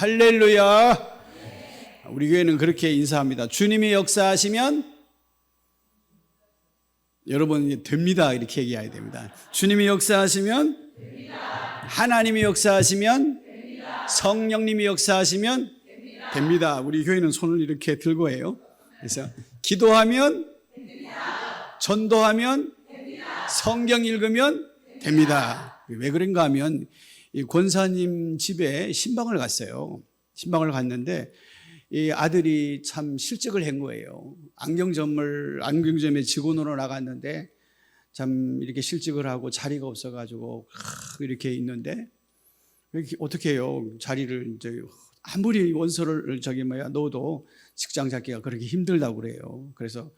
할렐루야. 우리 교회는 그렇게 인사합니다. 주님이 역사하시면 여러분 됩니다. 이렇게 얘기해야 됩니다. 주님이 역사하시면 됩니다. 하나님이 역사하시면 됩니다. 성령님이 역사하시면 됩니다. 우리 교회는 손을 이렇게 들고 해요. 그래서 기도하면 됩니다. 전도하면 됩니다. 성경 읽으면 됩니다. 왜 그런가 하면 이 권사님 집에 신방을 갔어요. 신방을 갔는데 이 아들이 참 실직을 한 거예요. 안경점에 직원으로 나갔는데 참 이렇게 실직을 하고 자리가 없어가지고 이렇게 있는데 어떻게 해요? 자리를 이제 아무리 원서를 넣어도 직장 잡기가 그렇게 힘들다고 그래요. 그래서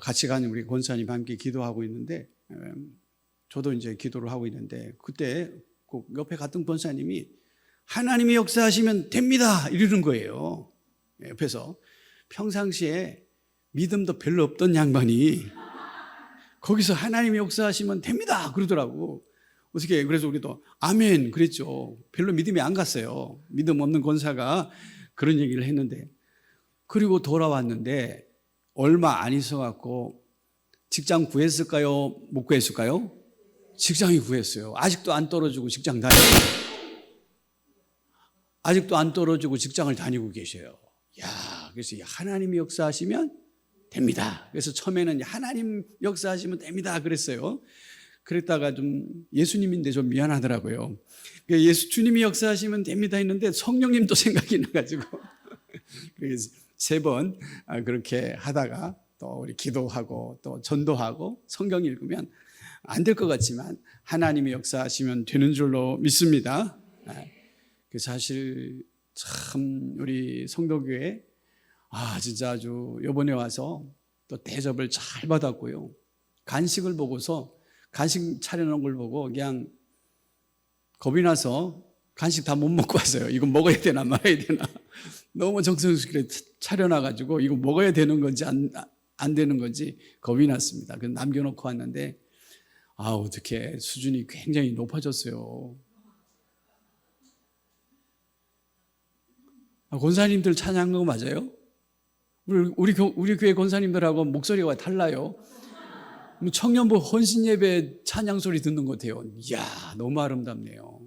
같이 간 우리 권사님 함께 기도하고 있는데 저도 이제 기도를 하고 있는데 그때 그 옆에 갔던 권사님이 하나님이 역사하시면 됩니다 이러는 거예요. 옆에서 평상시에 믿음도 별로 없던 양반이 거기서 하나님이 역사하시면 됩니다 그러더라고. 어떻게 그래서 우리도 아멘 그랬죠. 별로 믿음이 안 갔어요. 믿음 없는 권사가 그런 얘기를 했는데 그리고 돌아왔는데 얼마 안 있어갖고 직장 구했을까요? 못 구했을까요? 직장이 구했어요. 아직도 안 떨어지고 직장 다니고 아직도 안 떨어지고 직장을 다니고 계셔요. 야, 그래서 하나님이 역사하시면 됩니다. 그래서 처음에는 하나님 역사하시면 됩니다 그랬어요. 그랬다가 좀 예수님인데 좀 미안하더라고요. 주님이 역사하시면 됩니다 했는데 성령님도 생각이 나가지고 그래서 3번 그렇게 하다가 또 우리 기도하고 또 전도하고 성경 읽으면 안 될 것 같지만 하나님이 역사하시면 되는 줄로 믿습니다. 사실 참 우리 성도교회 진짜 아주 이번에 와서 또 대접을 잘 받았고요. 간식을 보고서 간식 차려놓은 걸 보고 그냥 겁이 나서 간식 다 못 먹고 왔어요. 이거 먹어야 되나 말아야 되나 너무 정성스럽게 차려놔가지고 이거 먹어야 되는 건지 안 되는 건지 겁이 났습니다. 그래서 남겨놓고 왔는데 어떻게 수준이 굉장히 높아졌어요. 권사님들 찬양한 거 맞아요? 우리 교회 권사님들하고 목소리가 달라요. 청년부 헌신 예배 찬양 소리 듣는 것 같아요. 이야, 너무 아름답네요.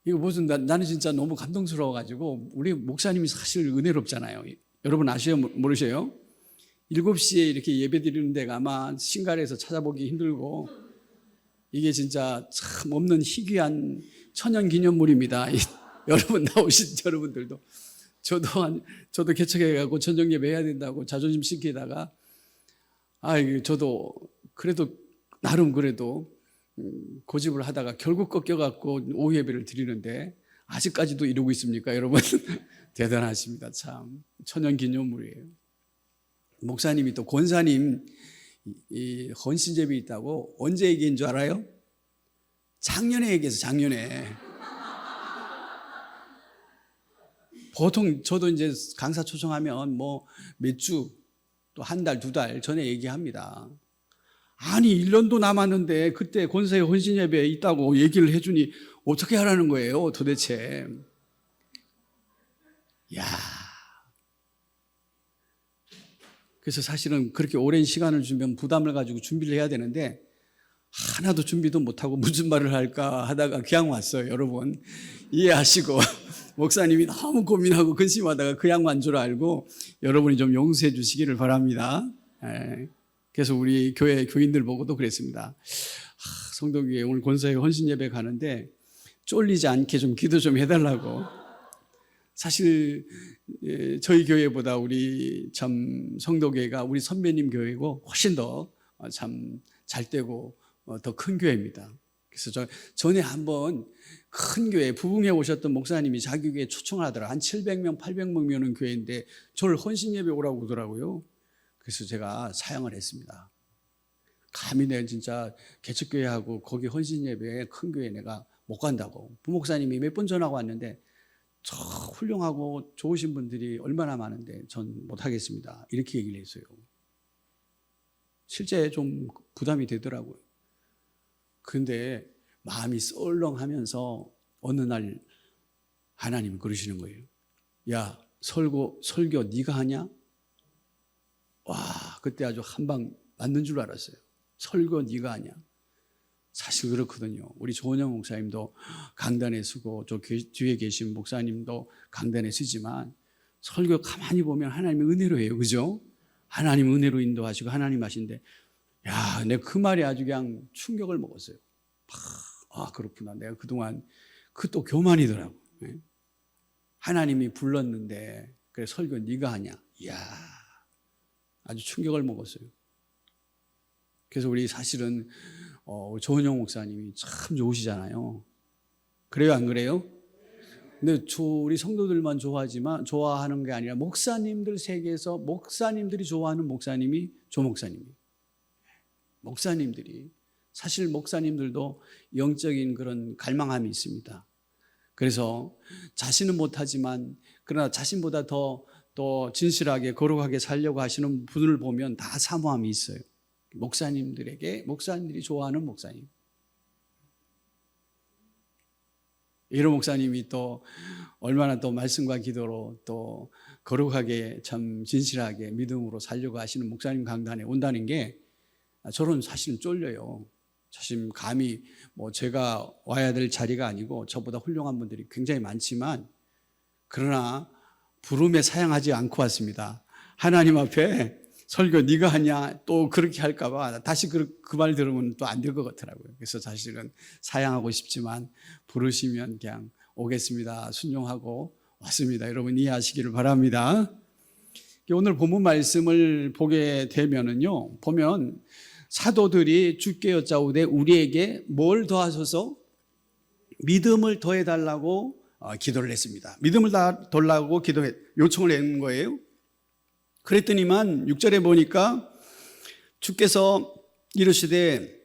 이거 무슨 나는 진짜 너무 감동스러워가지고 우리 목사님이 사실 은혜롭잖아요. 여러분 아셔요? 모르셔요? 7시에 이렇게 예배 드리는 데가 아마 신갈에서 찾아보기 힘들고 이게 진짜 참 없는 희귀한 천연 기념물입니다. 여러분 나오신 여러분들도 저도 개척해가고 저녁 예배 해야 된다고 자존심 시키다가 저도 그래도 나름 그래도 고집을 하다가 결국 꺾여갖고 오후 예배를 드리는데 아직까지도 이러고 있습니까 여러분? 대단하십니다. 참 천연 기념물이에요. 목사님이 또 권사님 이 헌신제비 있다고 언제 얘기한 줄 알아요? 작년에 얘기해서 작년에. 보통 저도 이제 강사 초청하면 몇 주 또 한 달, 2달 전에 얘기합니다. 1년도 남았는데 그때 권사의 헌신예배에 있다고 얘기를 해주니 어떻게 하라는 거예요 도대체. 그래서 사실은 그렇게 오랜 시간을 주면 부담을 가지고 준비를 해야 되는데 하나도 준비도 못하고 무슨 말을 할까 하다가 그냥 왔어요. 여러분 이해하시고 목사님이 너무 고민하고 근심하다가 그냥 wan 줄 알고 여러분이 좀 용서해 주시기를 바랍니다. 그래서 우리 교회 교인들 보고도 그랬습니다. 성도교회 오늘 권사의 헌신 예배 가는데 쫄리지 않게 좀 기도 좀 해달라고. 사실 저희 교회보다 우리 참 성도교회가 우리 선배님 교회고 훨씬 더 참 잘되고 더 큰 교회입니다. 그래서 전에 한번 큰 교회 부흥회 오셨던 목사님이 자기 교회에 초청을 하더라. 한 700명 800명 오는 교회인데 저를 헌신 예배 오라고 그러더라고요. 그래서 제가 사양을 했습니다. 감히 내가 진짜 개척교회하고 거기 헌신 예배에 큰 교회 내가 못 간다고. 부목사님이 몇 번 전화가 왔는데 저 훌륭하고 좋으신 분들이 얼마나 많은데 전 못하겠습니다 이렇게 얘기를 했어요. 실제 좀 부담이 되더라고요. 그런데 마음이 썰렁하면서 어느 날 하나님이 그러시는 거예요. 야, 설교 네가 하냐? 와, 그때 아주 한 방 맞는 줄 알았어요. 설교 네가 하냐? 사실 그렇거든요. 우리 조은영 목사님도 강단에 서고 저 뒤에 계신 목사님도 강단에 서지만 설교 가만히 보면 하나님의 은혜로 해요. 그죠? 하나님 은혜로 인도하시고 하나님 하신데, 야, 내가 그 말에 아주 그냥 충격을 먹었어요. 아, 그렇구나. 내가 그동안 그 또 교만이더라고. 하나님이 불렀는데 그래 설교 네가 하냐? 이야, 아주 충격을 먹었어요. 그래서 우리 사실은 조은영 목사님이 참 좋으시잖아요. 그래요, 안 그래요? 근데 우리 성도들만 좋아하는 게 아니라 목사님들 세계에서 목사님들이 좋아하는 목사님이 조 목사님이에요. 목사님들이 사실 목사님들도 영적인 그런 갈망함이 있습니다. 그래서 자신은 못하지만 그러나 자신보다 더 진실하게 거룩하게 살려고 하시는 분을 보면 다 사모함이 있어요. 목사님들이 좋아하는 목사님. 이런 목사님이 또 얼마나 또 말씀과 기도로 또 거룩하게 참 진실하게 믿음으로 살려고 하시는 목사님 강단에 온다는 게 저는 사실은 쫄려요. 사실 감히 제가 와야 될 자리가 아니고 저보다 훌륭한 분들이 굉장히 많지만 그러나 부름에 사양하지 않고 왔습니다. 하나님 앞에 설교 네가 하냐 또 그렇게 할까 봐 다시 그 말 들으면 또 안 될 것 같더라고요. 그래서 사실은 사양하고 싶지만 부르시면 그냥 오겠습니다. 순종하고 왔습니다. 여러분 이해하시기를 바랍니다. 오늘 본문 말씀을 보게 되면은요, 보면 사도들이 주께 여짜오되 우리에게 뭘 더하소서? 믿음을 더해달라고 기도를 했습니다. 믿음을 더하라고 요청을 한 거예요. 그랬더니만 6절에 보니까 주께서 이르시되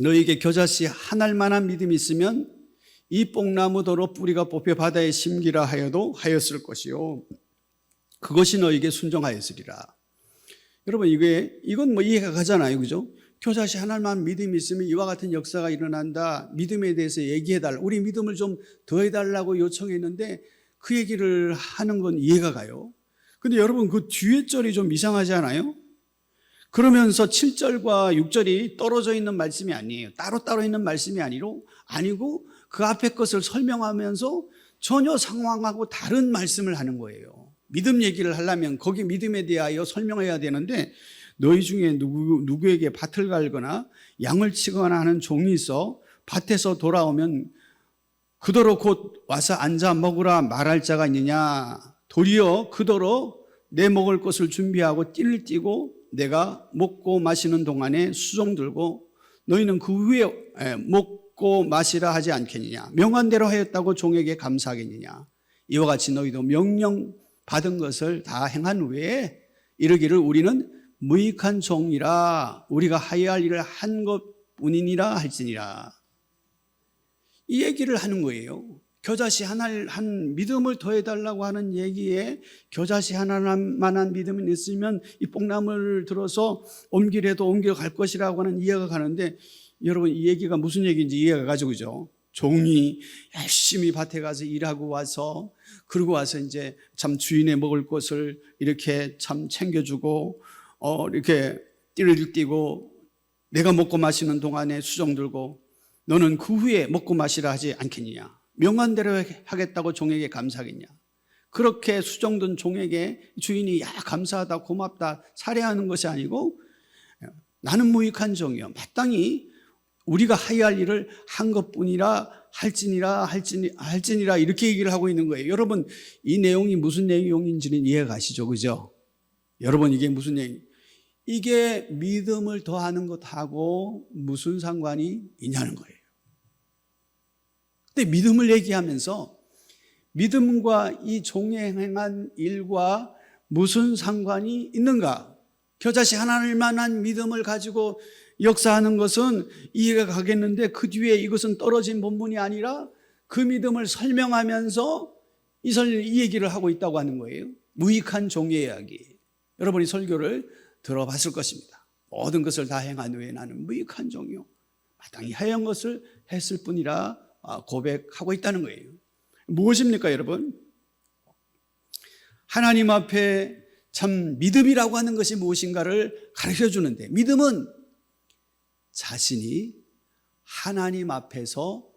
너희에게 겨자씨 한 알만한 믿음이 있으면 이 뽕나무더러 뿌리가 뽑혀 바다에 심기라 하여도 하였을 것이요 그것이 너희에게 순종하였으리라. 여러분 이건 이해가 가잖아요. 그죠? 겨자씨 하나만 믿음이 있으면 이와 같은 역사가 일어난다. 믿음에 대해서 얘기해달라. 우리 믿음을 좀 더해달라고 요청했는데 그 얘기를 하는 건 이해가 가요. 근데 여러분 그 뒤에 절이 좀 이상하지 않아요? 그러면서 7절과 6절이 떨어져 있는 말씀이 아니에요. 따로따로 있는 말씀이 아니고 그 앞에 것을 설명하면서 전혀 상황하고 다른 말씀을 하는 거예요. 믿음 얘기를 하려면 거기 믿음에 대하여 설명해야 되는데 너희 중에 누구에게 밭을 갈거나 양을 치거나 하는 종이 있어 밭에서 돌아오면 그더러 곧 와서 앉아 먹으라 말할 자가 있느냐. 도리어 그더러 내 먹을 것을 준비하고 띠를 띠고 내가 먹고 마시는 동안에 수종 들고 너희는 그 후에 먹고 마시라 하지 않겠느냐. 명한 대로 하였다고 종에게 감사하겠느냐. 이와 같이 너희도 명령 받은 것을 다 행한 후에 이르기를 우리는 무익한 종이라 우리가 하여야 할 일을 한 것뿐이니라 할지니라. 이 얘기를 하는 거예요. 겨자씨 한 믿음을 더해달라고 하는 얘기에 겨자씨 하나만한 믿음이 있으면 이 뽕나무를 들어서 옮기래도 옮겨갈 것이라고 하는 이해가 가는데 여러분 이 얘기가 무슨 얘기인지 이해가 가죠. 그죠? 종이 열심히 밭에 가서 일하고 와서 그러고 와서 이제 참 주인의 먹을 것을 이렇게 참 챙겨주고 이렇게 띠를 띠고 내가 먹고 마시는 동안에 수종 들고 너는 그 후에 먹고 마시라 하지 않겠느냐. 명한 대로 하겠다고 종에게 감사하겠냐. 그렇게 수종든 종에게 주인이 감사하다 고맙다 살해하는 것이 아니고 나는 무익한 종이요 마땅히 우리가 하여야 할 일을 한 것뿐이라 할지니라 이렇게 얘기를 하고 있는 거예요. 여러분 이 내용이 무슨 내용인지는 이해가 가시죠? 그죠? 여러분 이게 무슨 내용? 이게 믿음을 더하는 것하고 무슨 상관이 있냐는 거예요. 근데 믿음을 얘기하면서 믿음과 이 종의 행한 일과 무슨 상관이 있는가? 겨자씨 하나만한 믿음을 가지고 역사하는 것은 이해가 가겠는데 그 뒤에 이것은 떨어진 본문이 아니라 그 믿음을 설명하면서 이 얘기를 하고 있다고 하는 거예요. 무익한 종의 이야기. 여러분이 설교를 들어봤을 것입니다. 모든 것을 다 행한 후에 나는 무익한 종이요 마땅히 해야 한 것을 했을 뿐이라 고백하고 있다는 거예요. 무엇입니까, 여러분? 하나님 앞에 참 믿음이라고 하는 것이 무엇인가를 가르쳐 주는데, 믿음은 자신이 하나님 앞에서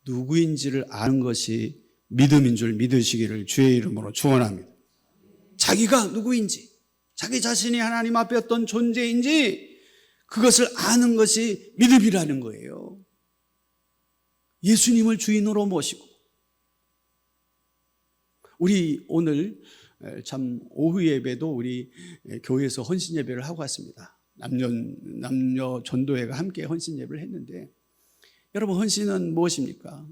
누구인지를 아는 것이 믿음인 줄 믿으시기를 주의 이름으로 축원합니다. 자기가 누구인지, 자기 자신이 하나님 앞에 어떤 존재인지 그것을 아는 것이 믿음이라는 거예요. 예수님을 주인으로 모시고, 우리 오늘 참 오후 예배도 우리 교회에서 헌신 예배를 하고 왔습니다. 남녀 전도회가 함께 헌신 예배를 했는데, 여러분 헌신은 무엇입니까?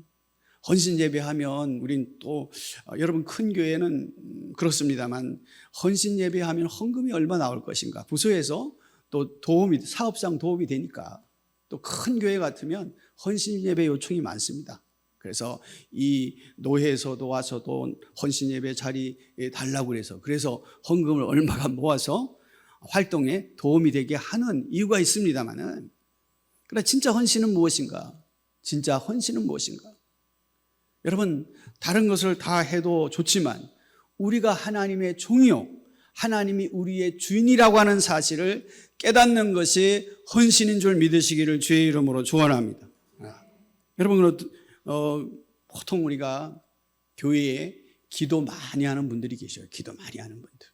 헌신 예배하면 우린 또 여러분 큰 교회는 그렇습니다만 헌신 예배하면 헌금이 얼마 나올 것인가? 부서에서 또 사업상 도움이 되니까, 또 큰 교회 같으면 헌신 예배 요청이 많습니다. 그래서 이 노회에서도 와서도 헌신 예배 자리 달라고 그래서 헌금을 얼마가 모아서 활동에 도움이 되게 하는 이유가 있습니다만은, 그러나 진짜 헌신은 무엇인가? 진짜 헌신은 무엇인가? 여러분, 다른 것을 다 해도 좋지만 우리가 하나님의 종이요, 하나님이 우리의 주인이라고 하는 사실을 깨닫는 것이 헌신인 줄 믿으시기를 주의 이름으로 축원합니다. 여러분, 보통 우리가 교회에 기도 많이 하는 분들이 계셔요. 기도 많이 하는 분들.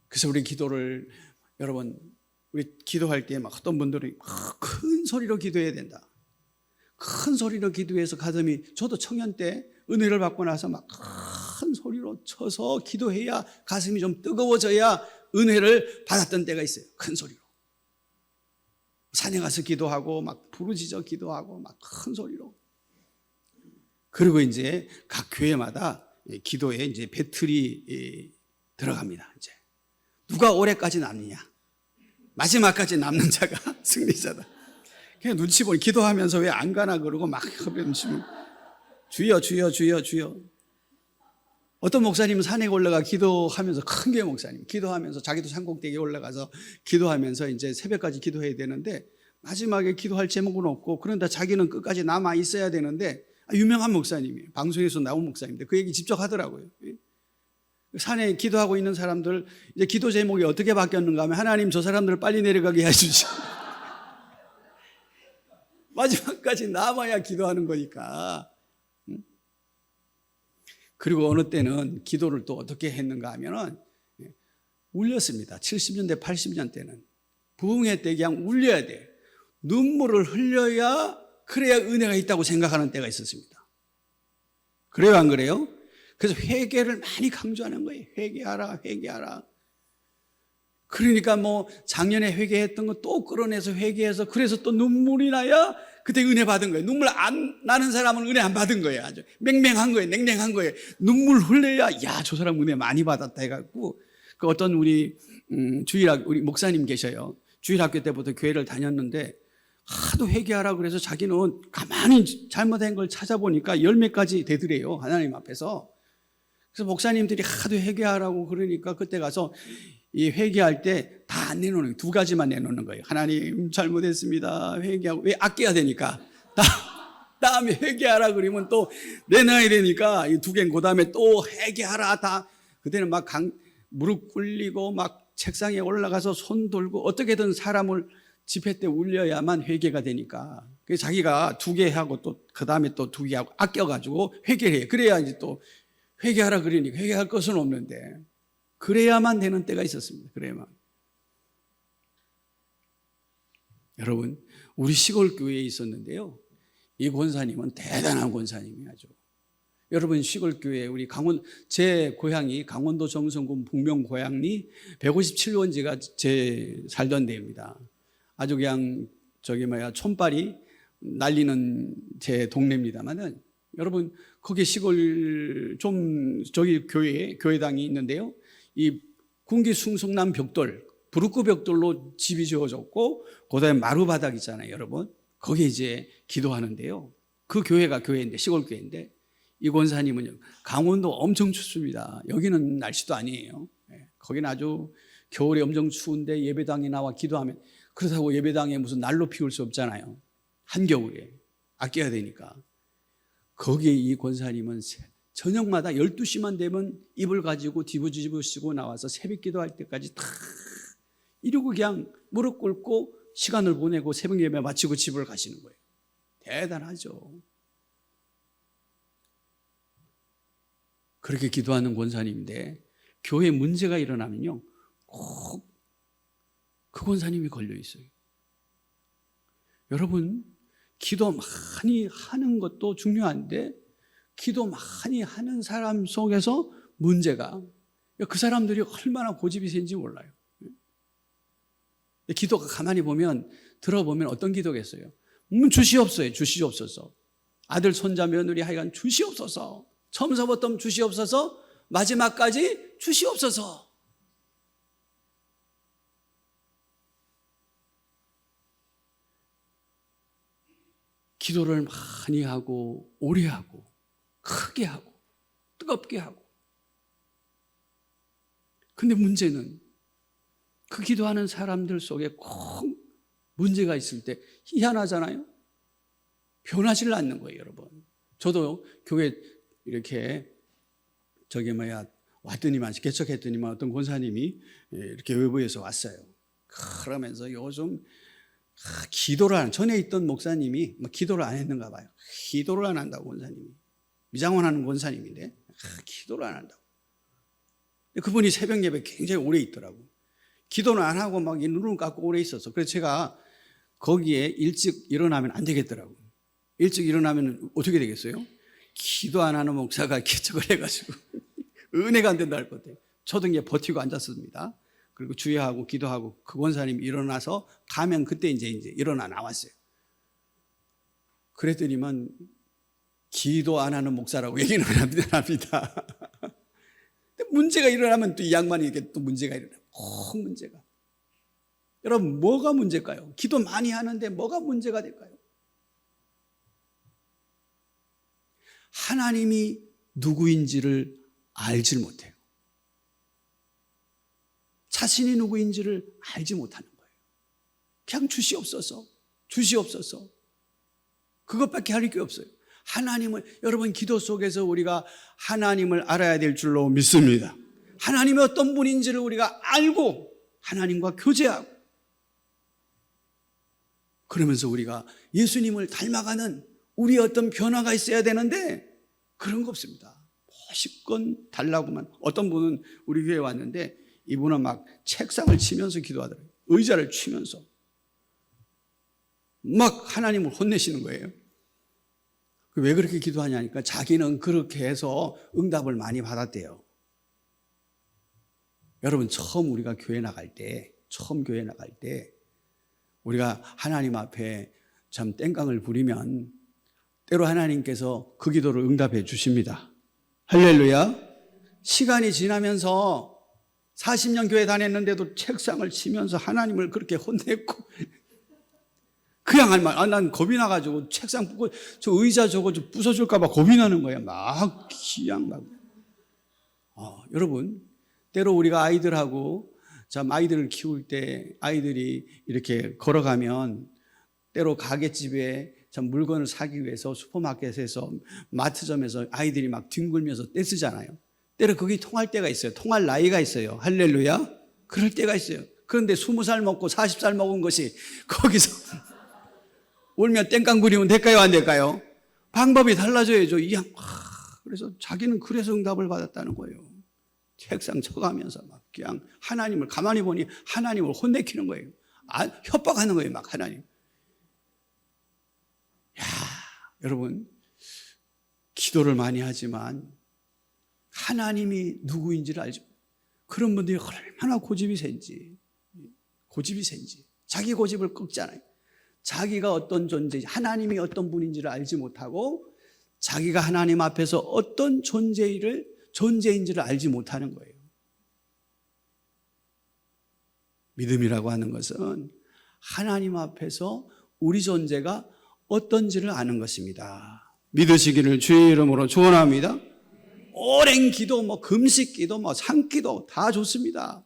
그래서 우리 기도를, 여러분, 우리 기도할 때 막 어떤 분들이 큰 소리로 기도해야 된다. 큰 소리로 기도해서 가슴이, 저도 청년 때 은혜를 받고 나서 막 큰 소리로 쳐서 기도해야 가슴이 좀 뜨거워져야 은혜를 받았던 때가 있어요. 큰 소리로. 산에 가서 기도하고 막 부르짖어 기도하고 막 큰 소리로. 그리고 이제 각 교회마다 기도에 이제 배틀이 들어갑니다. 이제 누가 올해까지 남느냐, 마지막까지 남는 자가 승리자다. 그냥 눈치 보니 기도하면서 왜 안 가나 그러고 막 눈치면 주여 주여 주여 주여. 어떤 목사님은 산에 올라가 기도하면서, 큰 교회 목사님 기도하면서 자기도 산꼭대기에 올라가서 기도하면서 이제 새벽까지 기도해야 되는데 마지막에 기도할 제목은 없고, 그런데 자기는 끝까지 남아 있어야 되는데, 유명한 목사님이에요. 방송에서 나온 목사님인데 그 얘기 직접 하더라고요. 산에 기도하고 있는 사람들, 이제 기도 제목이 어떻게 바뀌었는가 하면, 하나님 저 사람들을 빨리 내려가게 해주시오. 마지막까지 남아야 기도하는 거니까. 그리고 어느 때는 기도를 또 어떻게 했는가 하면은 울렸습니다. 70년대 80년 때는 부흥회 때 그냥 울려야 돼. 눈물을 흘려야, 그래야 은혜가 있다고 생각하는 때가 있었습니다. 그래요, 안 그래요? 그래서 회개를 많이 강조하는 거예요. 회개하라, 회개하라. 그러니까 뭐 작년에 회개했던 거 또 끌어내서 회개해서, 그래서 또 눈물이 나야 그때 은혜 받은 거예요. 눈물 안 나는 사람은 은혜 안 받은 거예요. 아주 맹맹한 거예요. 냉랭한 거예요. 눈물 흘려야, 야, 저 사람 은혜 많이 받았다 해갖고, 그 어떤 우리 우리 목사님 계셔요. 주일학교 때부터 교회를 다녔는데 하도 회개하라 그래서 자기는 가만히 잘못한 걸 찾아보니까 열 몇 가지 되더래요, 하나님 앞에서. 그래서 목사님들이 하도 회개하라고 그러니까 그때 가서 이 회개할 때 다 안 내놓는 거예요. 두 가지만 내놓는 거예요. 하나님 잘못했습니다. 회개하고. 왜? 아껴야 되니까. 다음에 회개하라 그러면 또 내놔야 되니까 이 두 개는 그 다음에 또 회개하라. 다 그때는 막 무릎 꿇리고 막 책상에 올라가서 손 들고 어떻게든 사람을 집회 때 울려야만 회개가 되니까. 그래서 자기가 두 개 하고 또 그 다음에 또 두 개 하고 아껴가지고 회개를 해. 그래야 이제 또 회개하라 그러니까 회개할 것은 없는데, 그래야만 되는 때가 있었습니다. 그래야만. 여러분, 우리 시골 교회에 있었는데요, 이 권사님은 대단한 권사님이죠. 여러분, 시골 교회, 우리 제 고향이 강원도 정선군 북면 고향리 157원지가 제 살던 데입니다. 아주 그냥 촌발이 날리는 제 동네입니다만은, 여러분, 거기 시골 교회당이 있는데요, 이 군기 숭숭난 벽돌, 부르크 벽돌로 집이 지어졌고, 그다음에 마루바닥 있잖아요, 여러분. 거기에 이제 기도하는데요, 그 교회가 교회인데, 시골 교회인데, 이 권사님은요, 강원도 엄청 춥습니다. 여기는 날씨도 아니에요. 거기는 아주 겨울에 엄청 추운데 예배당에 나와 기도하면, 그렇다고 예배당에 무슨 난로 피울 수 없잖아요. 한겨울에 아껴야 되니까. 거기에 이 권사님은 저녁마다 12시만 되면 이불 가지고 뒤집으시고 나와서 새벽 기도할 때까지 다 이러고 그냥 무릎 꿇고 시간을 보내고 새벽 예배 마치고 집을 가시는 거예요. 대단하죠. 그렇게 기도하는 권사님인데 교회에 문제가 일어나면요, 꼭 그 권사님이 걸려 있어요. 여러분, 기도 많이 하는 것도 중요한데 기도 많이 하는 사람 속에서 문제가, 그 사람들이 얼마나 고집이 센지 몰라요. 기도가 가만히 보면, 들어보면 어떤 기도겠어요? 주시옵소서, 주시옵소서. 아들, 손자, 며느리 하여간 주시옵소서. 처음서부터 주시옵소서, 마지막까지 주시옵소서. 기도를 많이 하고 오래 하고 크게 하고 뜨겁게 하고. 근데 문제는 그 기도하는 사람들 속에 꼭 문제가 있을 때 희한하잖아요. 변하지를 않는 거예요, 여러분. 저도 교회 이렇게 왔더니만, 개척했더니만 어떤 권사님이 이렇게 외부에서 왔어요. 그러면서 요즘 기도를 안, 전에 있던 목사님이 기도를 안 했는가 봐요. 기도를 안 한다고, 권사님이. 미장원하는 권사님인데 기도를 안 한다고. 그분이 새벽 예배 굉장히 오래 있더라고. 기도는 안 하고 막 눈을 감고 오래 있었어. 그래서 제가 거기에 일찍 일어나면 안 되겠더라고. 일찍 일어나면 어떻게 되겠어요? 기도 안 하는 목사가 개척을 해가지고 은혜가 안 된다 할 것 같아요. 저도 이제 버티고 앉았습니다. 그리고 주의하고 기도하고 그 권사님이 일어나서 가면 그때 이제 일어나 나왔어요. 그랬더니만 기도 안 하는 목사라고 얘기는 안 합니다. 근데 문제가 일어나면 또 이 양반이 이렇게 또 문제가 일어나요. 꼭 문제가. 여러분, 뭐가 문제일까요? 기도 많이 하는데 뭐가 문제가 될까요? 하나님이 누구인지를 알지 못해요. 자신이 누구인지를 알지 못하는 거예요. 그냥 주시옵소서, 주시옵소서. 그것밖에 할 게 없어요. 하나님을, 여러분, 기도 속에서 우리가 하나님을 알아야 될 줄로 믿습니다. 하나님이 어떤 분인지를 우리가 알고 하나님과 교제하고, 그러면서 우리가 예수님을 닮아가는 우리의 어떤 변화가 있어야 되는데 그런 거 없습니다. 멋있건 달라고만. 어떤 분은 우리 교회에 왔는데 이분은 막 책상을 치면서 기도하더라고요. 의자를 치면서 막 하나님을 혼내시는 거예요. 왜 그렇게 기도하냐니까 자기는 그렇게 해서 응답을 많이 받았대요. 여러분, 처음 우리가 교회 나갈 때, 우리가 하나님 앞에 참 땡깡을 부리면 때로 하나님께서 그 기도를 응답해 주십니다. 할렐루야. 시간이 지나면서 40년 교회 다녔는데도 책상을 치면서 하나님을 그렇게 혼냈고, 그냥 할 말, 난 겁이 나가지고 책상 부고 저 의자 저거 좀 부숴줄까봐 겁이 나는 거야. 막 그냥 막. 여러분, 때로 우리가 아이들하고 참 아이들을 키울 때 아이들이 이렇게 걸어가면 때로 가게집에 참 물건을 사기 위해서 슈퍼마켓에서 마트점에서 아이들이 막 뒹굴면서 떼쓰잖아요. 때로 그게 통할 때가 있어요. 통할 나이가 있어요. 할렐루야. 그럴 때가 있어요. 그런데 20살 먹고 40살 먹은 것이 거기서 울면 땡깡 부리면 될까요, 안 될까요? 방법이 달라져야죠. 그래서 자기는 그래서 응답을 받았다는 거예요. 책상 쳐가면서 막 그냥 하나님을, 가만히 보니 하나님을 혼내키는 거예요. 협박하는 거예요, 막 하나님. 여러분, 기도를 많이 하지만 하나님이 누구인지를 알죠. 그런 분들이 얼마나 고집이 센지, 자기 고집을 꺾잖아요. 자기가 어떤 존재, 하나님이 어떤 분인지를 알지 못하고 자기가 하나님 앞에서 어떤 존재인지를 알지 못하는 거예요. 믿음이라고 하는 것은 하나님 앞에서 우리 존재가 어떤지를 아는 것입니다. 믿으시기를 주의 이름으로 축원합니다. 오랜 기도, 금식 기도, 산기도 다 좋습니다.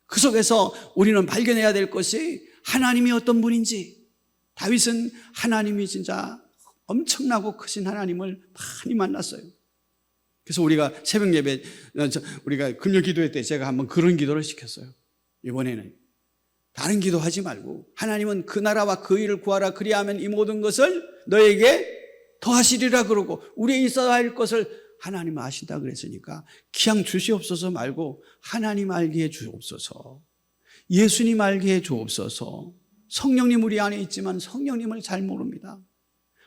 그 속에서 우리는 발견해야 될 것이 하나님이 어떤 분인지. 다윗은 하나님이 진짜 엄청나고 크신 하나님을 많이 만났어요. 그래서 우리가 새벽 예배, 우리가 금요 기도회 때 제가 한번 그런 기도를 시켰어요. 이번에는 다른 기도하지 말고 하나님은 그 나라와 그 일을 구하라, 그리하면 이 모든 것을 너에게 더하시리라 그러고, 우리에 있어야 할 것을 하나님 아신다 그랬으니까 그냥 주시옵소서 말고 하나님 알게 해 주옵소서, 예수님 알게 해 주옵소서. 성령님 우리 안에 있지만 성령님을 잘 모릅니다.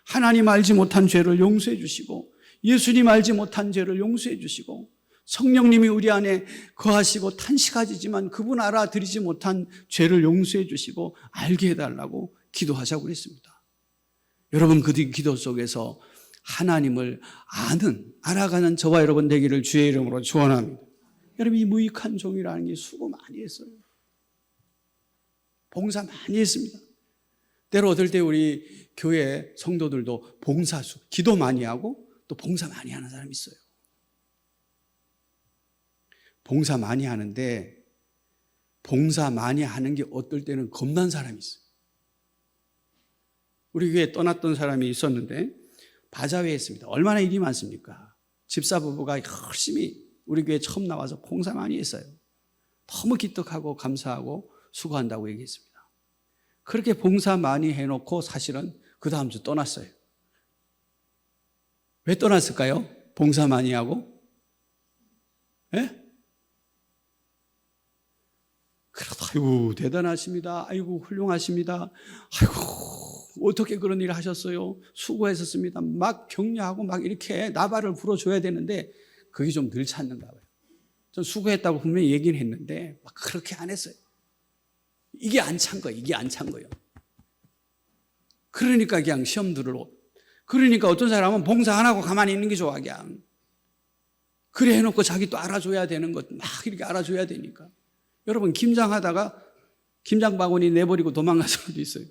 하나님 알지 못한 죄를 용서해 주시고, 예수님 알지 못한 죄를 용서해 주시고, 성령님이 우리 안에 거하시고 탄식하지만 그분 알아들이지 못한 죄를 용서해 주시고 알게 해달라고 기도하자고 그랬습니다. 여러분, 그 기도 속에서 하나님을 알아가는 저와 여러분 되기를 주의 이름으로 축원합니다. 여러분, 이 무익한 종이라는 게 수고 많이 했어요. 봉사 많이 했습니다. 때로 어떨 때 우리 교회 성도들도 봉사수, 기도 많이 하고 또 봉사 많이 하는 사람이 있어요. 봉사 많이 하는데 봉사 많이 하는 게 어떨 때는 겁난 사람이 있어요. 우리 교회에 떠났던 사람이 있었는데 바자회 했습니다. 얼마나 일이 많습니까? 집사 부부가 열심히 우리 교회에 처음 나와서 봉사 많이 했어요. 너무 기특하고 감사하고 수고한다고 얘기했습니다. 그렇게 봉사 많이 해놓고 사실은 그 다음 주 떠났어요. 왜 떠났을까요? 봉사 많이 하고? 예? 그래도 아이고 대단하십니다. 아이고 훌륭하십니다. 아이고 어떻게 그런 일을 하셨어요? 수고했었습니다. 막 격려하고 막 이렇게 나발을 불어줘야 되는데 그게 좀 덜 찾는가 봐요. 전 수고했다고 분명히 얘기는 했는데 막 그렇게 안 했어요. 이게 안 찬 거예요. 이게 안 찬 거예요. 그러니까 그냥 시험 들으러. 그러니까 어떤 사람은 봉사 안 하고 가만히 있는 게 좋아 그냥. 그래 해놓고 자기 또 알아줘야 되는 것 막 이렇게 알아줘야 되니까. 여러분, 김장하다가 김장 바구니 내버리고 도망간 사람도 있어요.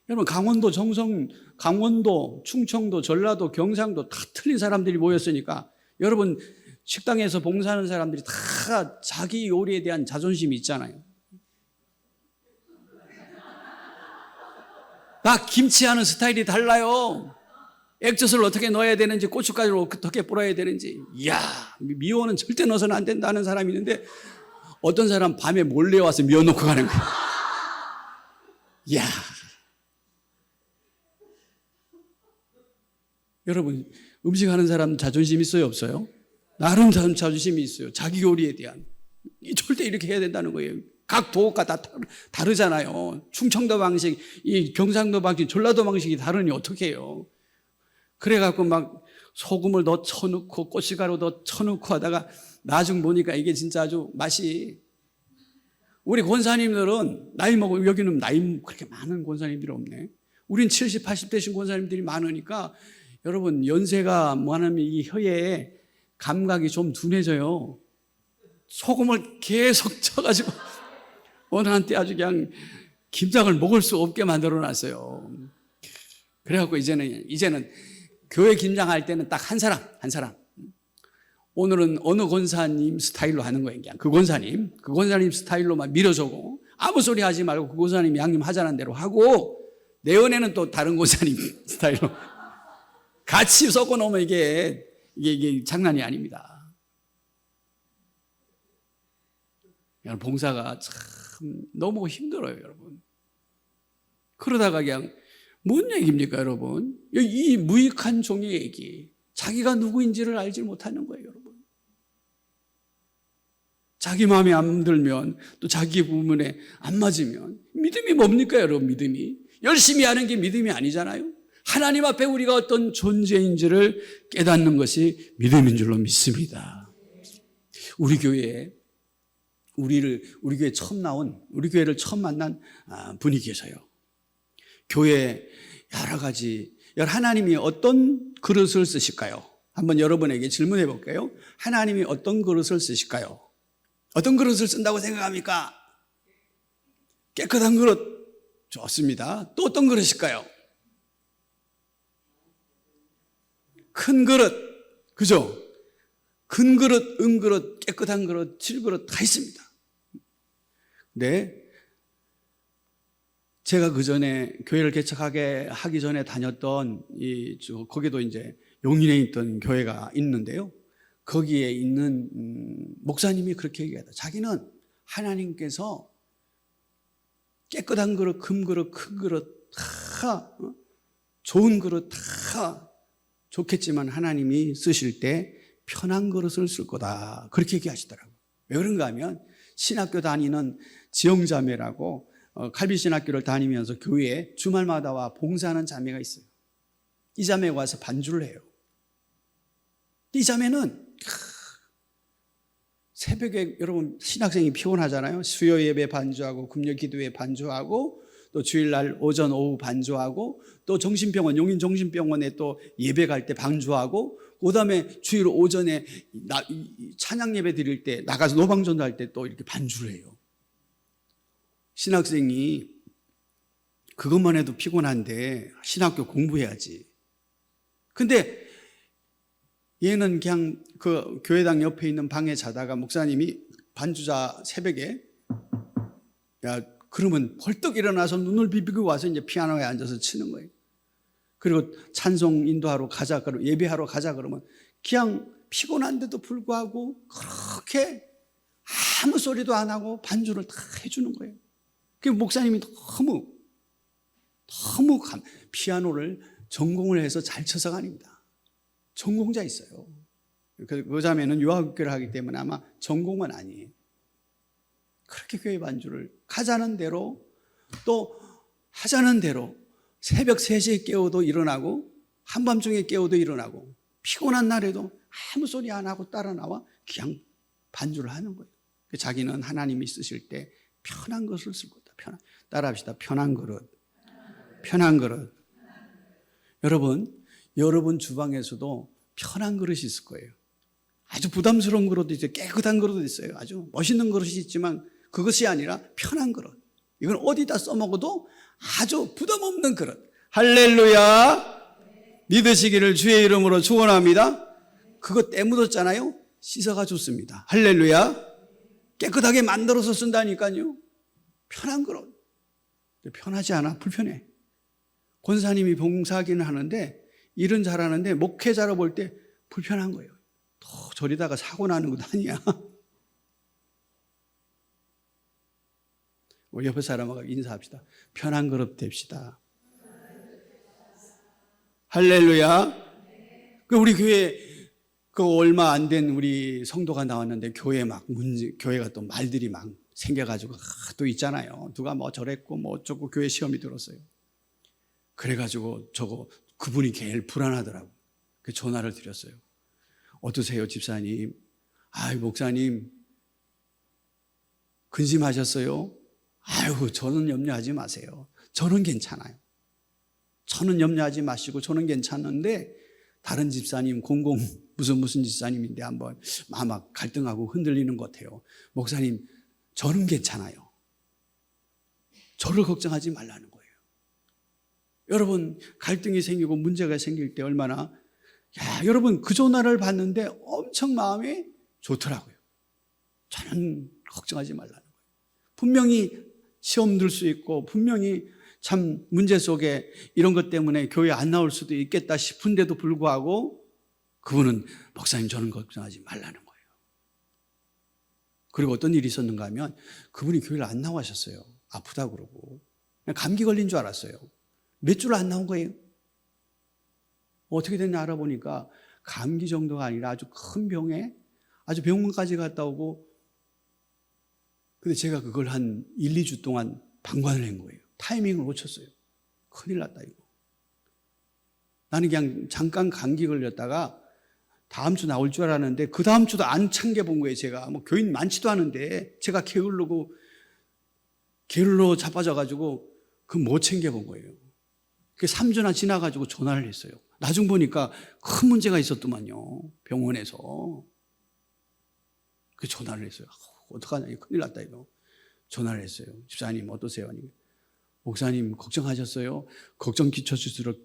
여러분, 강원도, 정성, 강원도, 충청도, 전라도, 경상도 다 틀린 사람들이 모였으니까 여러분, 식당에서 봉사하는 사람들이 다 자기 요리에 대한 자존심이 있잖아요. 다 김치하는 스타일이 달라요. 액젓을 어떻게 넣어야 되는지, 고춧가루를 어떻게 뿌려야 되는지. 이야, 미원은 절대 넣어서는 안 된다는 사람이 있는데 어떤 사람 밤에 몰래 와서 미원 넣고 가는 거예요. 이야. 여러분, 음식하는 사람 자존심 있어요, 없어요? 나름 자존심이 있어요. 자기 요리에 대한. 절대 이렇게 해야 된다는 거예요. 각 도가 다 다르잖아요. 충청도 방식, 이 경상도 방식, 전라도 방식이 다르니 어떻게 해요? 그래갖고 막 소금을 더 쳐넣고 고춧가루 더 쳐넣고 하다가 나중 보니까 이게 진짜 아주 맛이. 우리 권사님들은 나이 먹고, 여기는 나이 그렇게 많은 권사님들이 없네. 우린 70, 80대신 권사님들이 많으니까 여러분, 연세가 뭐하면 이 혀에 감각이 좀 둔해져요. 소금을 계속 쳐가지고 어느 한때 아주 그냥 김장을 먹을 수 없게 만들어 놨어요. 그래갖고 이제는 교회 김장할 때는 딱 한 사람. 오늘은 어느 권사님 스타일로 하는 거예요. 그냥 그 권사님 스타일로만 밀어주고 아무 소리 하지 말고 그 권사님 양념 하자는 대로 하고, 내연에는 또 다른 권사님 스타일로 같이 섞어 놓으면 이게 장난이 아닙니다. 봉사가 참 너무 힘들어요, 여러분. 그러다가 그냥 뭔 얘기입니까, 여러분? 이 무익한 종의 얘기. 자기가 누구인지를 알지 못하는 거예요, 여러분. 자기 마음에 안 들면, 또 자기 부분에 안 맞으면 믿음이 뭡니까, 여러분? 믿음이 열심히 하는 게 믿음이 아니잖아요. 하나님 앞에 우리가 어떤 존재인지를 깨닫는 것이 믿음인 줄로 믿습니다. 우리 교회에 우리 교회를 처음 만난 분이 계세요. 교회 여러 가지, 하나님이 어떤 그릇을 쓰실까요? 한번 여러분에게 질문해 볼게요. 하나님이 어떤 그릇을 쓰실까요? 어떤 그릇을 쓴다고 생각합니까? 깨끗한 그릇. 좋습니다. 또 어떤 그릇일까요? 큰 그릇, 그죠? 큰 그릇, 은그릇, 깨끗한 그릇, 질그릇 다 있습니다. 네. 제가 그 전에 교회를 개척하기 전에 다녔던 거기도 이제 용인에 있던 교회가 있는데요. 거기에 있는 목사님이 그렇게 얘기하다. 자기는 하나님께서 깨끗한 그릇, 금 그릇, 큰 그릇 다 좋은 그릇 다 좋겠지만 하나님이 쓰실 때 편한 그릇을 쓸 거다. 그렇게 얘기하시더라고요. 왜 그런가 하면 신학교 다니는 지영자매라고 칼빈신학교를 다니면서 교회에 주말마다 와 봉사하는 자매가 있어요. 이 자매가 와서 반주를 해요. 이 자매는 새벽에 여러분 신학생이 피곤하잖아요. 수요 예배 반주하고 금요 기도회 반주하고 또 주일날 오전 오후 반주하고 또 정신병원 용인 정신병원에 또 예배 갈 때 반주하고 그다음에 주일 오전에 찬양 예배 드릴 때 나가서 노방전도 할 때 또 이렇게 반주를 해요. 신학생이 그것만 해도 피곤한데 신학교 공부해야지. 근데 얘는 그냥 그 교회당 옆에 있는 방에 자다가 목사님이 반주자 새벽에 야 그러면 벌떡 일어나서 눈을 비비고 와서 이제 피아노에 앉아서 치는 거예요. 그리고 찬송 인도하러 가자, 그러면 예배하러 가자 그러면 그냥 피곤한데도 불구하고 그렇게 아무 소리도 안 하고 반주를 다 해주는 거예요. 그 목사님이 너무 피아노를 전공을 해서 잘 쳐서가 아닙니다. 전공자 있어요. 그 자매는 유아교회를 하기 때문에 아마 전공은 아니에요. 그렇게 교회 반주를 가자는 대로 또 하자는 대로 새벽 3시에 깨워도 일어나고 한밤중에 깨워도 일어나고 피곤한 날에도 아무 소리 안 하고 따라 나와 그냥 반주를 하는 거예요. 자기는 하나님이 쓰실 때 편한 것을 쓸 거다. 따라합시다. 편한 그릇. 편한 그릇. 여러분 주방에서도 편한 그릇이 있을 거예요. 아주 부담스러운 그릇도 있어요. 깨끗한 그릇도 있어요. 아주 멋있는 그릇이 있지만 그것이 아니라 편한 그릇. 이건 어디다 써먹어도 아주 부담 없는 그릇. 할렐루야. 믿으시기를 주의 이름으로 축원합니다. 그거 때 묻었잖아요. 씻어가 좋습니다. 할렐루야. 깨끗하게 만들어서 쓴다니까요. 편한 그릇. 편하지 않아. 불편해. 권사님이 봉사하기는 하는데 일은 잘하는데 목회자로 볼 때 불편한 거예요. 또 저리다가 사고 나는 것도 아니야. 우리 옆에 사람하고 인사합시다. 편한 그릇 됩시다. 할렐루야. 우리 교회 얼마 안 된 우리 성도가 나왔는데 교회가 또 말들이 막 생겨가지고 또 있잖아요. 누가 뭐 저랬고 뭐 어쩌고 교회 시험이 들었어요. 그래가지고 그분이 제일 불안하더라고. 그 전화를 드렸어요. 어떠세요, 집사님? 목사님 근심하셨어요? 저는 염려하지 마세요. 저는 괜찮아요. 저는 염려하지 마시고 저는 괜찮은데 다른 집사님 무슨 집사님인데 한번 막 갈등하고 흔들리는 것 같아요. 목사님 저는 괜찮아요. 저를 걱정하지 말라는 거예요. 여러분 갈등이 생기고 문제가 생길 때 얼마나 여러분 그 전화를 받는데 엄청 마음이 좋더라고요. 저는 걱정하지 말라는 거예요. 분명히 시험 들 수 있고 분명히 참 문제 속에 이런 것 때문에 교회 안 나올 수도 있겠다 싶은데도 불구하고 그분은 목사님 저는 걱정하지 말라는 거예요. 그리고 어떤 일이 있었는가 하면 그분이 교회를 안 나가셨어요. 아프다고 그러고 감기 걸린 줄 알았어요. 몇 줄 안 나온 거예요. 어떻게 됐냐 알아보니까 감기 정도가 아니라 아주 큰 병에 아주 병원까지 갔다 오고 근데 제가 그걸 한 1, 2주 동안 방관을 한 거예요. 타이밍을 놓쳤어요. 큰일 났다 이거. 나는 그냥 잠깐 감기 걸렸다가 다음 주 나올 줄 알았는데 그 다음 주도 안 챙겨본 거예요. 제가 교인 많지도 않은데 제가 게을러 자빠져가지고 그 못 챙겨본 거예요. 3주나 지나가지고 전화를 했어요. 나중 보니까 큰 문제가 있었더만요. 병원에서. 그 전화를 했어요. 어떡하냐, 큰일 났다 이거. 전화를 했어요. 집사님 어떠세요? 목사님 걱정하셨어요? 걱정 끼쳐주도록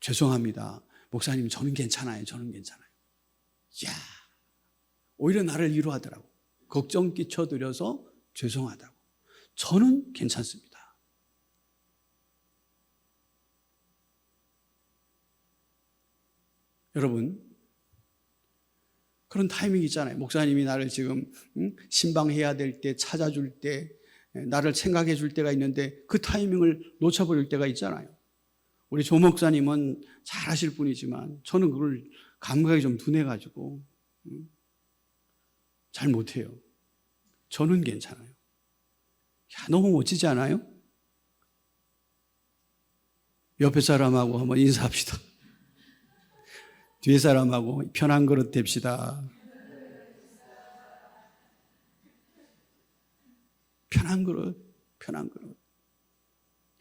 죄송합니다. 목사님 저는 괜찮아요. 저는 괜찮아요. 이야, 오히려 나를 위로하더라고. 걱정 끼쳐드려서 죄송하다고. 저는 괜찮습니다. 여러분, 그런 타이밍이 있잖아요. 목사님이 나를 지금 신방해야 될 때, 찾아줄 때, 나를 생각해 줄 때가 있는데 그 타이밍을 놓쳐버릴 때가 있잖아요. 우리 조 목사님은 잘하실 분이지만 저는 그걸 감각이 좀 둔해가지고 잘 못해요. 저는 괜찮아요. 야, 너무 멋지지 않아요? 옆에 사람하고 한번 인사합시다. 뒤에 사람하고 편한 그릇 됩시다. 편한 그릇, 편한 그릇.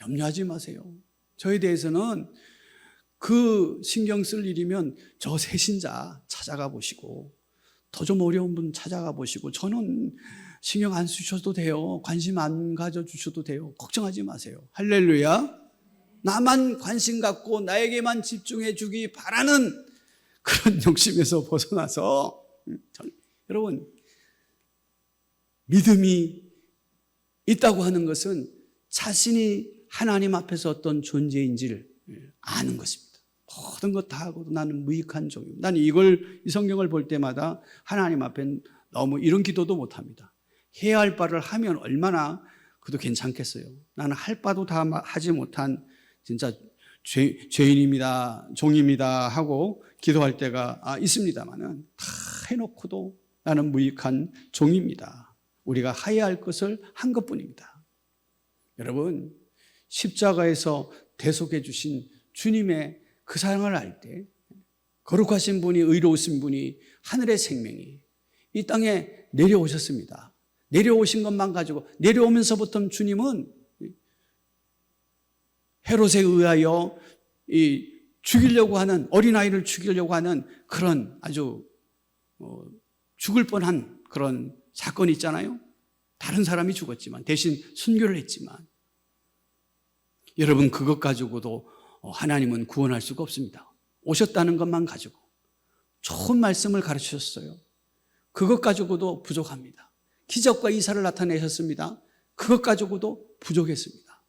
염려하지 마세요. 저에 대해서는 그 신경 쓸 일이면 저 새신자 찾아가 보시고 더 좀 어려운 분 찾아가 보시고 저는 신경 안 쓰셔도 돼요. 관심 안 가져주셔도 돼요. 걱정하지 마세요. 할렐루야. 나만 관심 갖고 나에게만 집중해 주기 바라는 그런 욕심에서 벗어나서 여러분, 믿음이 있다고 하는 것은 자신이 하나님 앞에서 어떤 존재인지를 아는 것입니다. 모든 것 다 하고도 나는 무익한 종입니다. 나는 이 성경을 볼 때마다 하나님 앞에 너무 이런 기도도 못합니다. 해야 할 바를 하면 얼마나 그도 괜찮겠어요. 나는 할 바도 다 하지 못한 진짜 죄인입니다, 종입니다 하고 기도할 때가 있습니다만은 다 해놓고도 나는 무익한 종입니다. 우리가 해야 할 것을 한 것뿐입니다. 여러분, 십자가에서 대속해 주신 주님의 그 사랑을 알 때 거룩하신 분이, 의로우신 분이, 하늘의 생명이 이 땅에 내려오셨습니다. 내려오신 것만 가지고 내려오면서부터 주님은 헤롯에 의하여 죽이려고 하는, 어린아이를 죽이려고 하는 그런 아주 죽을 뻔한 그런 사건이 있잖아요. 다른 사람이 죽었지만 대신 순교를 했지만 여러분, 그것 가지고도 하나님은 구원할 수가 없습니다. 오셨다는 것만 가지고 좋은 말씀을 가르치셨어요. 그것 가지고도 부족합니다. 기적과 이사를 나타내셨습니다. 그것 가지고도 부족했습니다.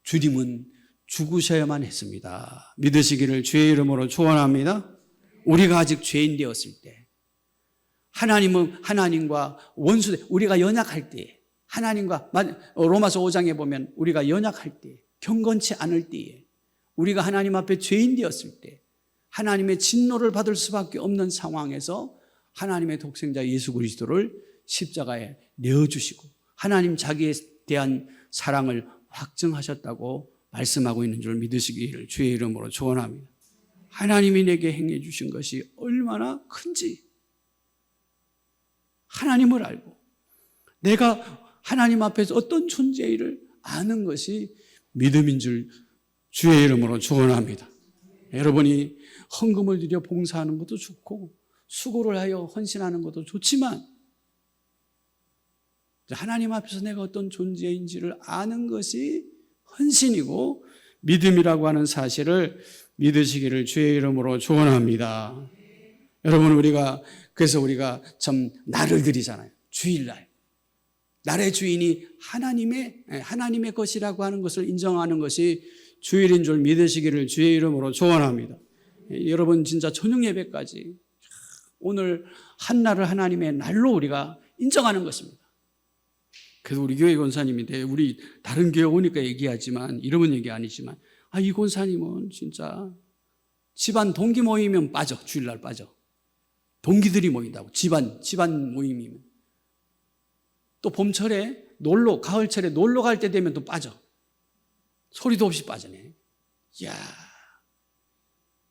주님은 죽으셔야만 했습니다. 믿으시기를 주의 이름으로 축원합니다. 우리가 아직 죄인 되었을 때, 하나님은 하나님과 원수, 우리가 연약할 때, 하나님과 로마서 5장에 보면 우리가 연약할 때, 경건치 않을 때에, 우리가 하나님 앞에 죄인 되었을 때 하나님의 진노를 받을 수밖에 없는 상황에서 하나님의 독생자 예수 그리스도를 십자가에 내어주시고 하나님 자기에 대한 사랑을 확증하셨다고 말씀하고 있는 줄 믿으시기를 주의 이름으로 축원합니다. 하나님이 내게 행해 주신 것이 얼마나 큰지 하나님을 알고 내가 하나님 앞에서 어떤 존재를 아는 것이 믿음인 줄 주의 이름으로 축원합니다. 여러분이 헌금을 드려 봉사하는 것도 좋고 수고를 하여 헌신하는 것도 좋지만 하나님 앞에서 내가 어떤 존재인지를 아는 것이 헌신이고 믿음이라고 하는 사실을 믿으시기를 주의 이름으로 축원합니다. 여러분, 그래서 우리가 참 날을 드리잖아요. 주일날. 날의 주인이 하나님의 것이라고 하는 것을 인정하는 것이 주일인 줄 믿으시기를 주의 이름으로 축원합니다. 여러분, 진짜 저녁 예배까지 오늘 한날을 하나님의 날로 우리가 인정하는 것입니다. 그래서 우리 교회 권사님인데 우리 다른 교회 오니까 얘기하지만 이름은 얘기 아니지만 이 권사님은 진짜 집안 동기 모이면 빠져. 주일날 빠져. 동기들이 모인다고. 집안 모임이면. 또 봄철에 가을철에 놀러 갈 때 되면 또 빠져. 소리도 없이 빠지네. 이야,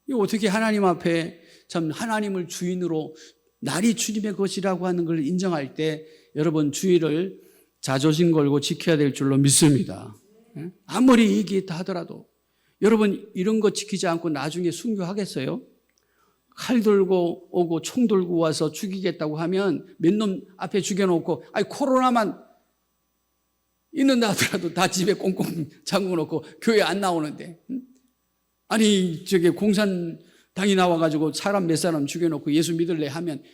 이거 어떻게 하나님 앞에 참 하나님을 주인으로 날이 주님의 것이라고 하는 걸 인정할 때 여러분 주일을 자존심 걸고 지켜야 될 줄로 믿습니다. 아무리 얘기했다 하더라도 여러분 이런 거 지키지 않고 나중에 순교하겠어요? 칼 들고 오고 총 들고 와서 죽이겠다고 하면 몇 놈 앞에 죽여놓고 코로나만 있는다 하더라도 다 집에 꽁꽁 잠궈놓고 교회 안 나오는데 저게 공산 당이 나와가지고 사람 몇 사람 죽여놓고 예수 믿을래 하면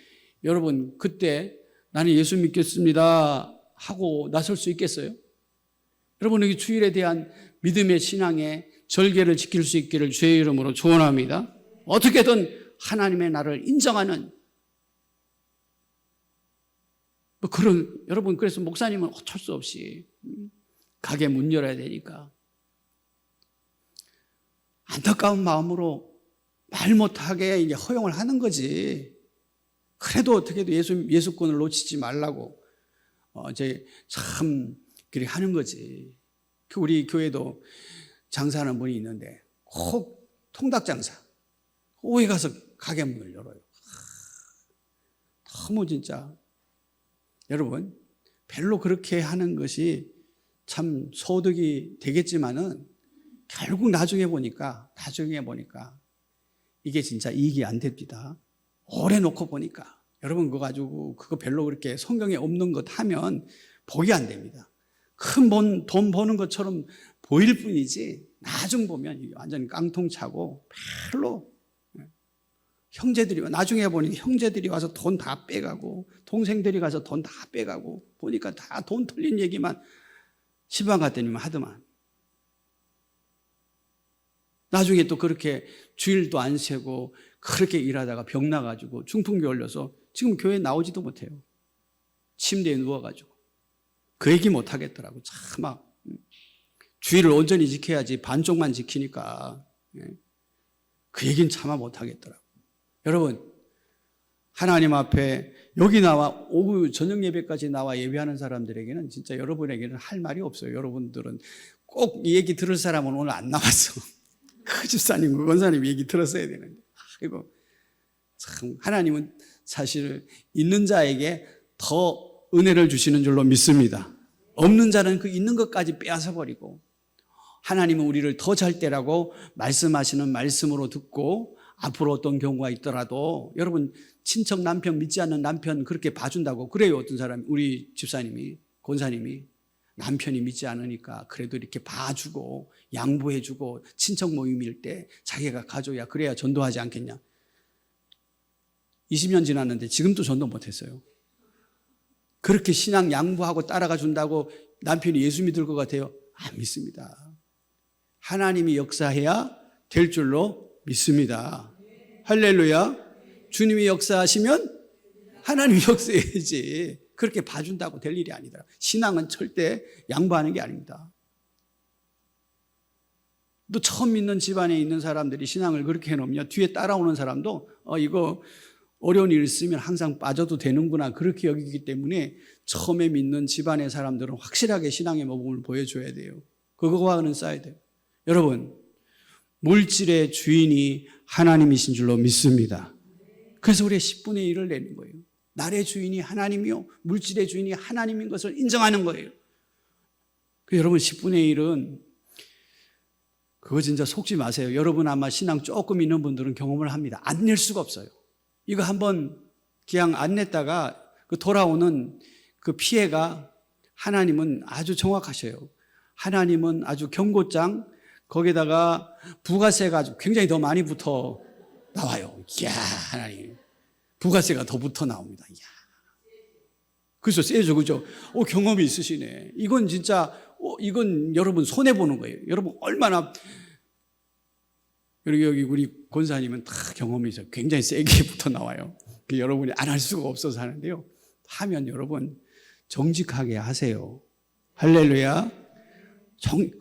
여러분 그때 나는 예수 믿겠습니다 하고 나설 수 있겠어요? 여러분 여기 주일에 대한 믿음의 신앙의 절개를 지킬 수 있기를 주의 이름으로 축원합니다. 어떻게든 하나님의 나를 인정하는 뭐 그런 여러분 그래서 목사님은 어쩔 수 없이 가게 문 열어야 되니까 안타까운 마음으로 말 못하게 이제 허용을 하는 거지. 그래도 어떻게든 예수권을 놓치지 말라고 이제 참 그렇게 하는 거지. 우리 교회도 장사하는 분이 있는데 꼭 통닭 장사. 오후에 가서 가게 문을 열어요. 너무 진짜 여러분 별로 그렇게 하는 것이 참 소득이 되겠지만은 결국 나중에 보니까 이게 진짜 이익이 안 됩니다. 오래 놓고 보니까 여러분 그거 가지고 그거 별로 그렇게 성경에 없는 것 하면 복이 안 됩니다. 큰 돈 버는 것처럼 보일 뿐이지 나중 보면 이게 완전히 깡통차고 별로 형제들이 나중에 보니 형제들이 와서 돈 다 빼가고 동생들이 가서 돈 다 빼가고 보니까 다 돈 털린 얘기만 시방 갔더니만 하더만. 나중에 또 그렇게 주일도 안 세고 그렇게 일하다가 병 나가지고 중풍기 걸려서 지금 교회 나오지도 못해요. 침대에 누워가지고 그 얘기 못 하겠더라고. 참 막 주일을 온전히 지켜야지 반쪽만 지키니까 그 얘기는 차마 못 하겠더라고. 여러분 하나님 앞에 여기 나와 오후 저녁 예배까지 나와 예배하는 사람들에게는 진짜 여러분에게는 할 말이 없어요. 여러분들은 꼭 이 얘기 들을 사람은 오늘 안 나왔어. 그 집사님, 그 권사님 얘기 들었어야 되는데. 아이고, 참, 하나님은 사실 있는 자에게 더 은혜를 주시는 줄로 믿습니다. 없는 자는 그 있는 것까지 빼앗아버리고, 하나님은 우리를 더 잘 때라고 말씀하시는 말씀으로 듣고, 앞으로 어떤 경우가 있더라도, 여러분, 친척 남편 믿지 않는 남편 그렇게 봐준다고 그래요. 어떤 사람이, 우리 집사님이, 권사님이. 남편이 믿지 않으니까 그래도 이렇게 봐주고 양보해주고 친척 모임일 때 자기가 가져야 그래야 전도하지 않겠냐. 20년 지났는데 지금도 전도 못했어요. 그렇게 신앙 양보하고 따라가 준다고 남편이 예수 믿을 것 같아요? 안 믿습니다. 하나님이 역사해야 될 줄로 믿습니다. 할렐루야. 주님이 역사하시면 하나님이 역사해야지. 그렇게 봐준다고 될 일이 아니더라. 신앙은 절대 양보하는 게 아닙니다. 또 처음 믿는 집안에 있는 사람들이 신앙을 그렇게 해놓으면 뒤에 따라오는 사람도 이거 어려운 일 있으면 항상 빠져도 되는구나 그렇게 여기기 때문에 처음에 믿는 집안의 사람들은 확실하게 신앙의 모범을 보여줘야 돼요. 그거와는 싸야 돼요. 여러분 물질의 주인이 하나님이신 줄로 믿습니다. 그래서 우리의 10분의 1을 내는 거예요. 날의 주인이 하나님이요 물질의 주인이 하나님인 것을 인정하는 거예요. 여러분 10분의 1은 그거 진짜 속지 마세요. 여러분 아마 신앙 조금 있는 분들은 경험을 합니다. 안 낼 수가 없어요. 이거 한번 그냥 안 냈다가 그 돌아오는 그 피해가 하나님은 아주 정확하셔요. 하나님은 아주 경고장 거기다가 부가세가 아주 굉장히 더 많이 붙어 나와요. 이야 하나님 부가세가 더 붙어 나옵니다. 이야. 그래서 세죠, 그죠? 경험이 있으시네. 이건 진짜, 이건 여러분 손해보는 거예요. 여러분 얼마나, 여기 우리 권사님은 다 경험이 있어요. 굉장히 세게 붙어 나와요. 여러분이 안 할 수가 없어서 하는데요. 하면 여러분 정직하게 하세요. 할렐루야.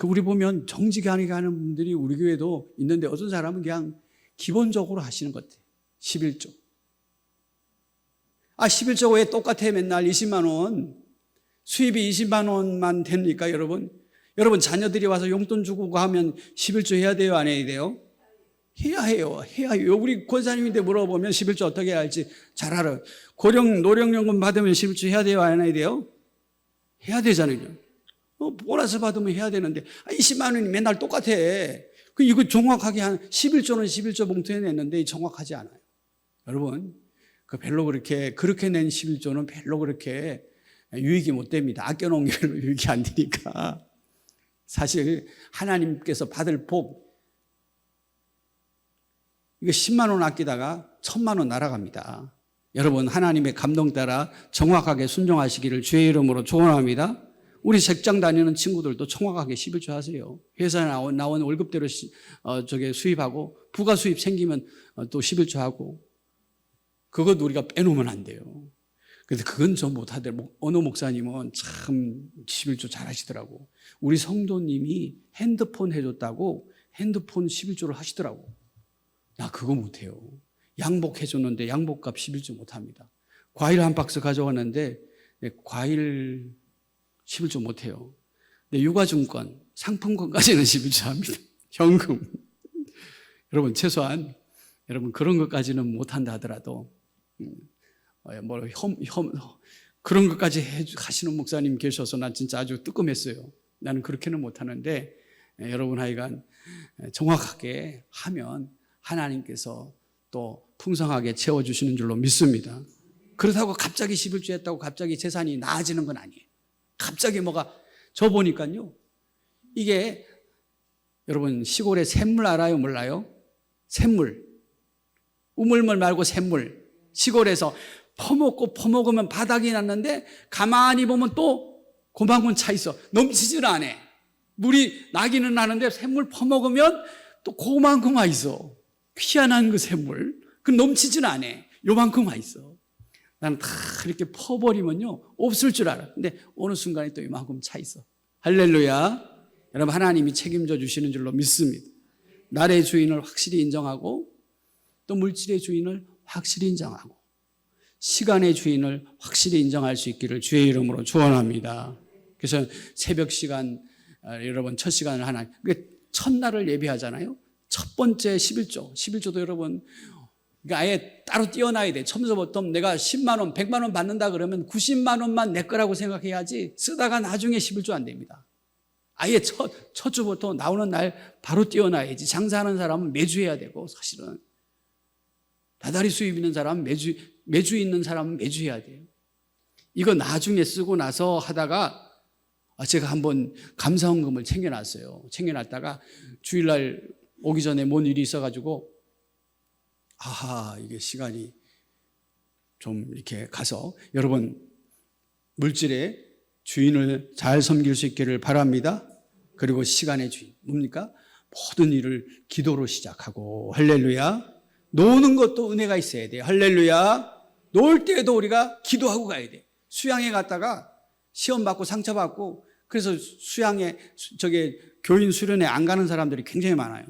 우리 보면 정직하게 하는 분들이 우리 교회도 있는데 어떤 사람은 그냥 기본적으로 하시는 것 같아요. 11조. 11조 왜 똑같아 맨날 20만 원 수입이 20만 원만 됩니까 여러분? 여러분 자녀들이 와서 용돈 주고 하면 11조 해야 돼요 안 해야 돼요? 해야 해요. 우리 권사님인데 물어보면 11조 어떻게 해야 할지 잘 알아요. 노령연금 받으면 11조 해야 돼요 안 해야 돼요? 해야 되잖아요. 보너스 받으면 해야 되는데 20만 원이 맨날 똑같아. 이거 정확하게 한 11조는 11조 봉투에 냈는데 정확하지 않아요. 여러분 별로 그렇게 낸 11조는 별로 그렇게 유익이 못 됩니다. 아껴놓은 게 별로 유익이 안 되니까. 사실 하나님께서 받을 복 이거 10만 원 아끼다가 1000만 원 날아갑니다. 여러분 하나님의 감동 따라 정확하게 순종하시기를 주의 이름으로 축원합니다. 우리 직장 다니는 친구들도 정확하게 11조 하세요. 회사에 나온 월급대로 수입하고 부가 수입 생기면 또 11조 하고 그것 우리가 빼놓으면 안 돼요. 근데 그건 저 못하더라고요. 어느 목사님은 참 11조 잘하시더라고. 우리 성도님이 핸드폰 해줬다고 핸드폰 11조를 하시더라고. 나 그거 못해요. 양복 해줬는데 양복값 11조 못합니다. 과일 한 박스 가져왔는데 과일 11조 못해요. 근데 육아증권, 상품권까지는 11조 합니다. 현금. 여러분 최소한 여러분 그런 것까지는 못한다 하더라도 그런 것까지 하시는 목사님 계셔서 난 진짜 아주 뜨끔했어요. 나는 그렇게는 못하는데 여러분 하여간 정확하게 하면 하나님께서 또 풍성하게 채워주시는 줄로 믿습니다. 그렇다고 갑자기 11조 했다고 갑자기 재산이 나아지는 건 아니에요. 갑자기 저 보니까요. 이게 여러분 시골에 샘물 알아요? 몰라요? 샘물. 우물물 말고 샘물. 시골에서 퍼먹으면 바닥이 났는데 가만히 보면 또 그만큼 차 있어. 넘치질 않아. 물이 나기는 나는데 샘물 퍼먹으면 또 그만큼 와 있어. 희한한 그 샘물. 그 넘치질 않아. 요만큼 와 있어. 나는 다 이렇게 퍼버리면요 없을 줄 알아. 근데 어느 순간에 또 이만큼 차 있어. 할렐루야. 여러분 하나님이 책임져 주시는 줄로 믿습니다. 날의 주인을 확실히 인정하고 또 물질의 주인을 확실히 인정하고 시간의 주인을 확실히 인정할 수 있기를 주의 이름으로 축원합니다. 그래서 새벽 시간 여러분 첫 시간을 하나 첫날을 예비하잖아요. 첫 번째 11조도 여러분 아예 따로 띄어놔야 돼. 처음부터 내가 10만 원, 100만 원 받는다 그러면 90만 원만 내 거라고 생각해야지 쓰다가 나중에 11조 안 됩니다. 아예 첫 주부터 나오는 날 바로 띄어놔야지. 장사하는 사람은 매주 해야 되고 사실은 다달이 수입 있는 사람은 매주 있는 사람은 매주 해야 돼요. 이거 나중에 쓰고 나서 하다가 제가 한번 감사원금을 챙겨놨어요. 챙겨놨다가 주일날 오기 전에 뭔 일이 있어가지고 이게 시간이 좀 이렇게 가서 여러분 물질의 주인을 잘 섬길 수 있기를 바랍니다. 그리고 시간의 주인 뭡니까? 모든 일을 기도로 시작하고 할렐루야. 노는 것도 은혜가 있어야 돼요. 할렐루야. 놀 때에도 우리가 기도하고 가야 돼. 수양에 갔다가 시험 받고 상처 받고 그래서 수양에 교인 수련회 안 가는 사람들이 굉장히 많아요.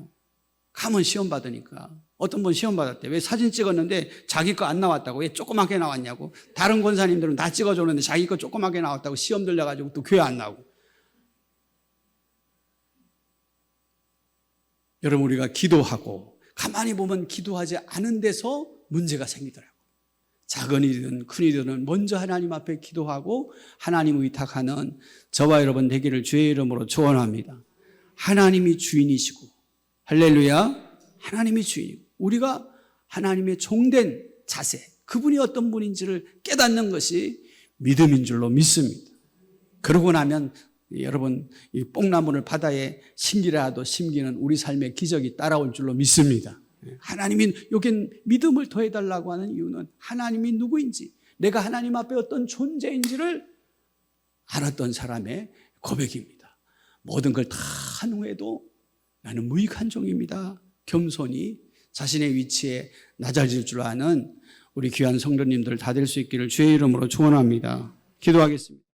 가면 시험 받으니까. 어떤 분 시험 받았대. 왜 사진 찍었는데 자기 거 안 나왔다고. 왜 조그맣게 나왔냐고. 다른 권사님들은 다 찍어줬는데 자기 거 조그맣게 나왔다고 시험 들려가지고 또 교회 안 나오고. 여러분 우리가 기도하고 가만히 보면 기도하지 않은 데서 문제가 생기더라고요. 작은 일이든 큰 일이든 먼저 하나님 앞에 기도하고 하나님 의탁하는 저와 여러분 되기를 주의 이름으로 축원합니다. 하나님이 주인이시고 할렐루야. 하나님이 주인이고 우리가 하나님의 종된 자세 그분이 어떤 분인지를 깨닫는 것이 믿음인 줄로 믿습니다. 그러고 나면 여러분 이 뽕나무를 바다에 심기라도 심기는 우리 삶의 기적이 따라올 줄로 믿습니다. 하나님이 여긴 믿음을 더해달라고 하는 이유는 하나님이 누구인지 내가 하나님 앞에 어떤 존재인지를 알았던 사람의 고백입니다. 모든 걸 다 한 후에도 나는 무익한 종입니다. 겸손히 자신의 위치에 낮아질 줄 아는 우리 귀한 성도님들 다 될 수 있기를 주의 이름으로 축원합니다. 기도하겠습니다.